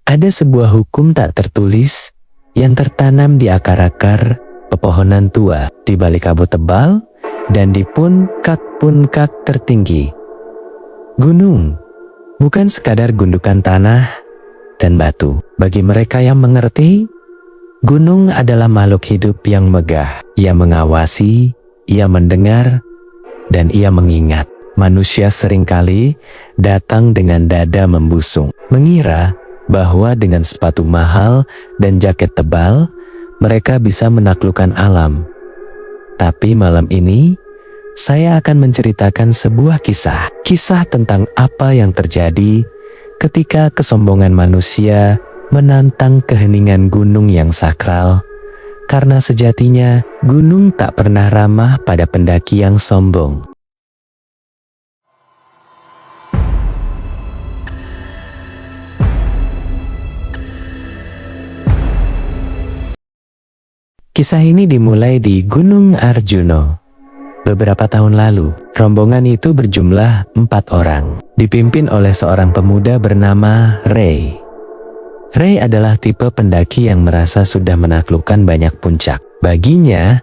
Ada sebuah hukum tak tertulis yang tertanam di akar-akar pepohonan tua, di balik kabut tebal, dan di puncak tertinggi. Gunung bukan sekadar gundukan tanah dan batu. Bagi mereka yang mengerti, gunung adalah makhluk hidup yang megah. Ia mengawasi, ia mendengar, dan ia mengingat. Manusia seringkali datang dengan dada membusung, mengira bahwa dengan sepatu mahal dan jaket tebal, mereka bisa menaklukkan alam. Tapi malam ini, saya akan menceritakan sebuah kisah tentang apa yang terjadi ketika kesombongan manusia menantang keheningan gunung yang sakral, karena sejatinya gunung tak pernah ramah pada pendaki yang sombong. Kisah ini dimulai di Gunung Arjuno. Beberapa tahun lalu, rombongan itu berjumlah 4 orang, dipimpin oleh seorang pemuda bernama Ray. Ray adalah tipe pendaki yang merasa sudah menaklukkan banyak puncak. Baginya,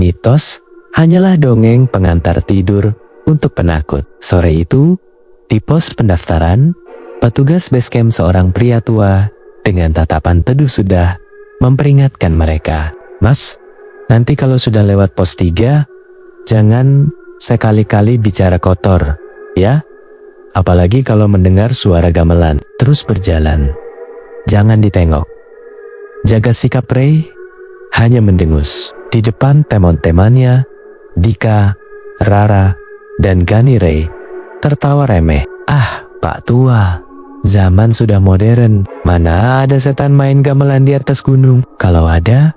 mitos hanyalah dongeng pengantar tidur untuk penakut. Sore itu, di pos pendaftaran, petugas basecamp seorang pria tua dengan tatapan teduh sudah memperingatkan mereka. "Mas, nanti kalau sudah lewat pos 3, jangan sekali-kali bicara kotor, ya? Apalagi kalau mendengar suara gamelan, terus berjalan. Jangan ditengok." Jaga sikap Ray hanya mendengus. Di depan teman-temannya, Dika, Rara, dan Gani, Ray tertawa remeh. "Ah, Pak Tua, zaman sudah modern. Mana ada setan main gamelan di atas gunung? Kalau ada,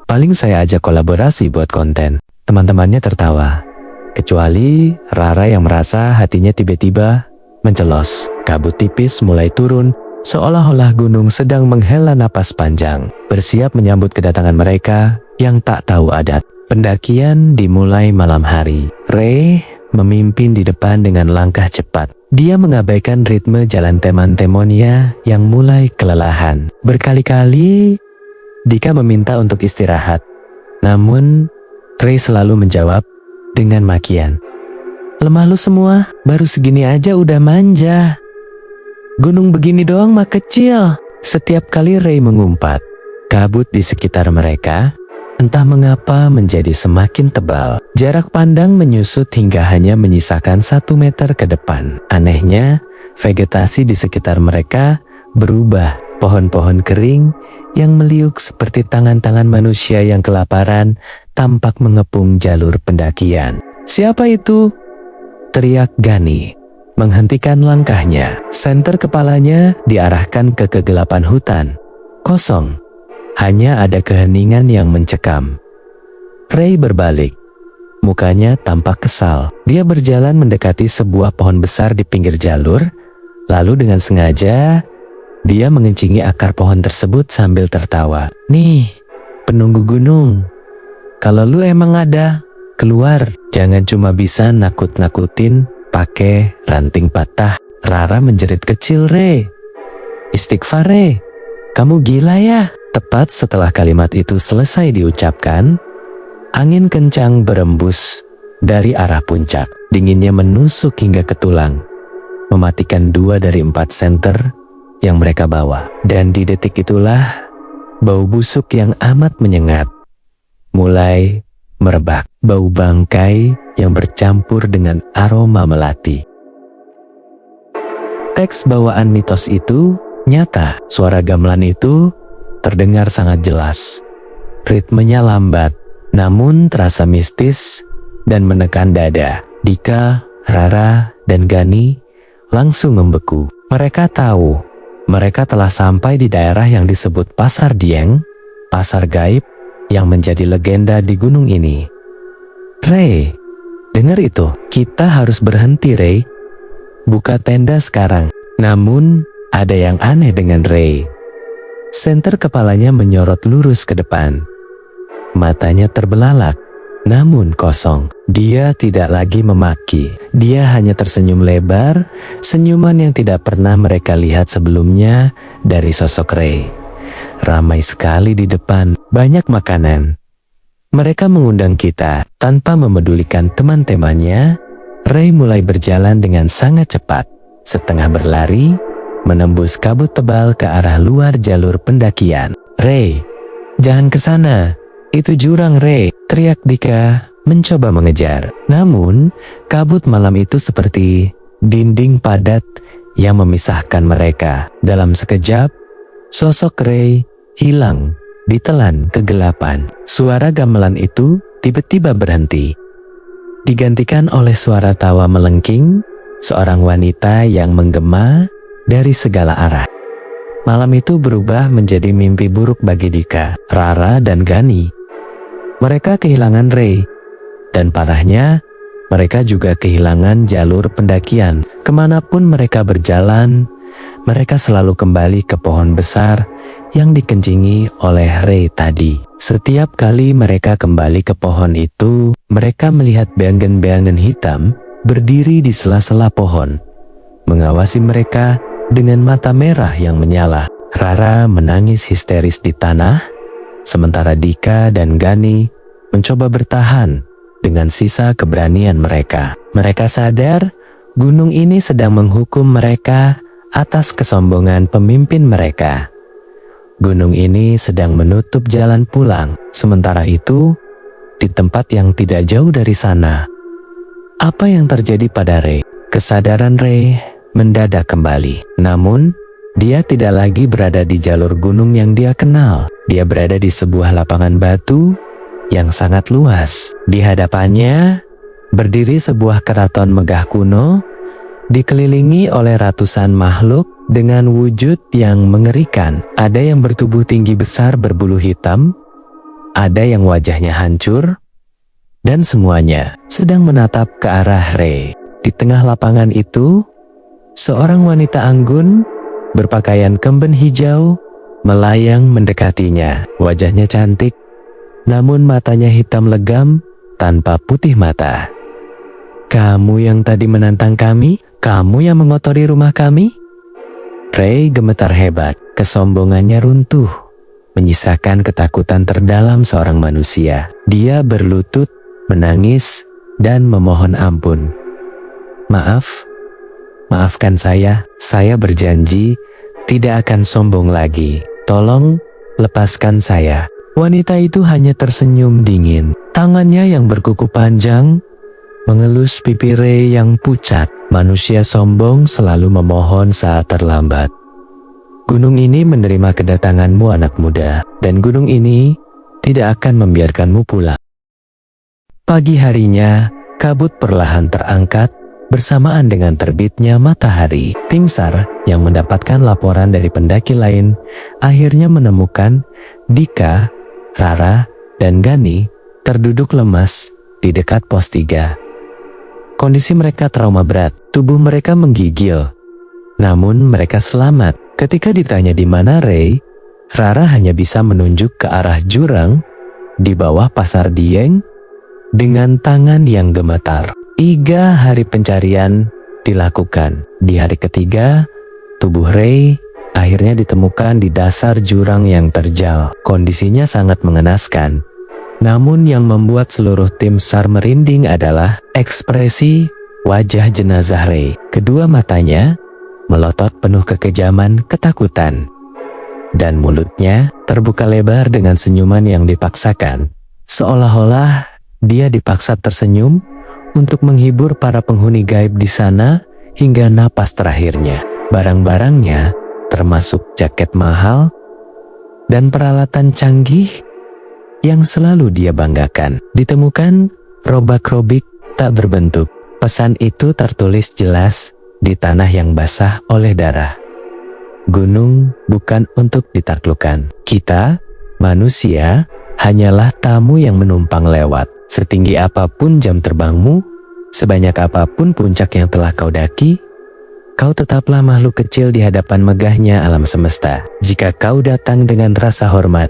paling saya ajak kolaborasi buat konten." Teman-temannya tertawa, kecuali Rara yang merasa hatinya tiba-tiba mencelos. Kabut tipis mulai turun, seolah-olah gunung sedang menghela napas panjang, bersiap menyambut kedatangan mereka yang tak tahu adat. Pendakian dimulai malam hari. Ray memimpin di depan dengan langkah cepat. Dia mengabaikan ritme jalan teman-temannya yang mulai kelelahan. Berkali-kali Dika meminta untuk istirahat, namun Ray selalu menjawab dengan makian. "Lemah lu semua, baru segini aja udah manja. Gunung begini doang mah kecil." Setiap kali Ray mengumpat, kabut di sekitar mereka entah mengapa menjadi semakin tebal. Jarak pandang menyusut hingga hanya menyisakan 1 meter ke depan. Anehnya, vegetasi di sekitar mereka berubah. Pohon-pohon kering yang meliuk seperti tangan-tangan manusia yang kelaparan tampak mengepung jalur pendakian. "Siapa itu?" teriak Gani, menghentikan langkahnya. Senter kepalanya diarahkan ke kegelapan hutan. Kosong, hanya ada keheningan yang mencekam. Ray berbalik, mukanya tampak kesal. Dia berjalan mendekati sebuah pohon besar di pinggir jalur, lalu dengan sengaja dia mengencingi akar pohon tersebut sambil tertawa. "Nih, penunggu gunung. Kalau lu emang ada, keluar. Jangan cuma bisa nakut-nakutin pakai ranting patah." Rara menjerit kecil, "Ray, istighfar Ray, kamu gila ya?" Tepat setelah kalimat itu selesai diucapkan, angin kencang berembus dari arah puncak. Dinginnya menusuk hingga ke tulang, mematikan 2 dari 4 senter yang mereka bawa. Dan di detik itulah, bau busuk yang amat menyengat mulai merebak. Bau bangkai yang bercampur dengan aroma melati. Teks bawaan mitos itu nyata. Suara gamelan itu terdengar sangat jelas. Ritmenya lambat, namun terasa mistis dan menekan dada. Dika, Rara, dan Gani langsung membeku. Mereka tahu mereka telah sampai di daerah yang disebut Pasar Dieng, pasar gaib yang menjadi legenda di gunung ini. "Ray, dengar itu, kita harus berhenti Ray. Buka tenda sekarang." Namun, ada yang aneh dengan Ray. Senter kepalanya menyorot lurus ke depan. Matanya terbelalak, namun kosong. Dia tidak lagi memaki. Dia hanya tersenyum lebar, senyuman yang tidak pernah mereka lihat sebelumnya dari sosok Ray. Ramai sekali di depan, banyak makanan. Mereka mengundang kita tanpa memedulikan teman-temannya. Ray mulai berjalan dengan sangat cepat, setengah berlari, menembus kabut tebal ke arah luar jalur pendakian. "Ray, jangan ke sana. Itu jurang, Ray," teriak Dika, mencoba mengejar. Namun, kabut malam itu seperti dinding padat yang memisahkan mereka. Dalam sekejap, sosok Ray hilang ditelan kegelapan. Suara gamelan itu tiba-tiba berhenti, digantikan oleh suara tawa melengking, seorang wanita yang menggema dari segala arah. Malam itu berubah menjadi mimpi buruk bagi Dika, Rara, dan Gani. Mereka kehilangan Ray, dan parahnya, mereka juga kehilangan jalur pendakian. Kemanapun mereka berjalan, mereka selalu kembali ke pohon besar yang dikencingi oleh Ray tadi. Setiap kali mereka kembali ke pohon itu, mereka melihat bayangan-bayangan hitam berdiri di sela-sela pohon, mengawasi mereka dengan mata merah yang menyala. Rara menangis histeris di tanah, sementara Dika dan Gani mencoba bertahan dengan sisa keberanian mereka. Mereka sadar gunung ini sedang menghukum mereka atas kesombongan pemimpin mereka. Gunung ini sedang menutup jalan pulang. Sementara itu, di tempat yang tidak jauh dari sana, apa yang terjadi pada Ray? Kesadaran Ray mendadak kembali. Namun, dia tidak lagi berada di jalur gunung yang dia kenal. Dia berada di sebuah lapangan batu yang sangat luas. Di hadapannya, berdiri sebuah keraton megah kuno, dikelilingi oleh ratusan makhluk dengan wujud yang mengerikan. Ada yang bertubuh tinggi besar berbulu hitam, ada yang wajahnya hancur, dan semuanya sedang menatap ke arah Ray. Di tengah lapangan itu, seorang wanita anggun berpakaian kemben hijau melayang mendekatinya. Wajahnya cantik, namun matanya hitam legam tanpa putih mata. "Kamu yang tadi menantang kami? Kamu yang mengotori rumah kami?" Ray gemetar hebat, kesombongannya runtuh, menyisakan ketakutan terdalam seorang manusia. Dia berlutut, menangis, dan memohon ampun. Maafkan saya berjanji tidak akan sombong lagi. Tolong lepaskan saya." Wanita itu hanya tersenyum dingin. Tangannya yang berkuku panjang mengelus pipi Ray yang pucat. Manusia sombong selalu memohon saat terlambat. Gunung ini menerima kedatanganmu, anak muda, dan gunung ini tidak akan membiarkanmu pulang. Pagi harinya, kabut perlahan terangkat bersamaan dengan terbitnya matahari. Tim SAR yang mendapatkan laporan dari pendaki lain akhirnya menemukan Dika, Rara, dan Gani terduduk lemas di dekat pos 3. Kondisi mereka trauma berat, tubuh mereka menggigil. Namun mereka selamat. Ketika ditanya di mana Ray, Rara hanya bisa menunjuk ke arah jurang di bawah pasar Dieng dengan tangan yang gemetar. 3 hari pencarian dilakukan. Di hari ketiga, tubuh Ray akhirnya ditemukan di dasar jurang yang terjal. Kondisinya sangat mengenaskan. Namun yang membuat seluruh tim SAR merinding adalah ekspresi wajah jenazah Ray. Kedua matanya melotot penuh kekejaman ketakutan, dan mulutnya terbuka lebar dengan senyuman yang dipaksakan, seolah-olah dia dipaksa tersenyum untuk menghibur para penghuni gaib di sana hingga napas terakhirnya. Barang-barangnya, termasuk jaket mahal dan peralatan canggih yang selalu dia banggakan, ditemukan robak-robik tak berbentuk. Pesan itu tertulis jelas di tanah yang basah oleh darah. Gunung bukan untuk ditaklukkan. Kita, manusia, hanyalah tamu yang menumpang lewat. Setinggi apapun jam terbangmu, sebanyak apapun puncak yang telah kau daki, kau tetaplah makhluk kecil di hadapan megahnya alam semesta. Jika kau datang dengan rasa hormat,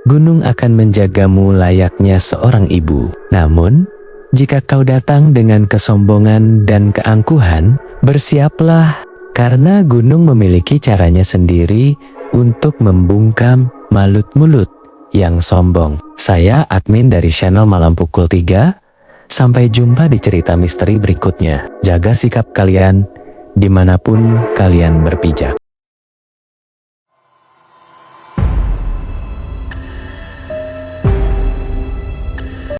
gunung akan menjagamu layaknya seorang ibu. Namun, jika kau datang dengan kesombongan dan keangkuhan, bersiaplah Karena gunung memiliki caranya sendiri untuk membungkam mulut-mulut yang sombong. Saya admin dari channel Malam Pukul 3. Sampai jumpa di cerita misteri berikutnya. Jaga sikap kalian dimanapun kalian berpijak.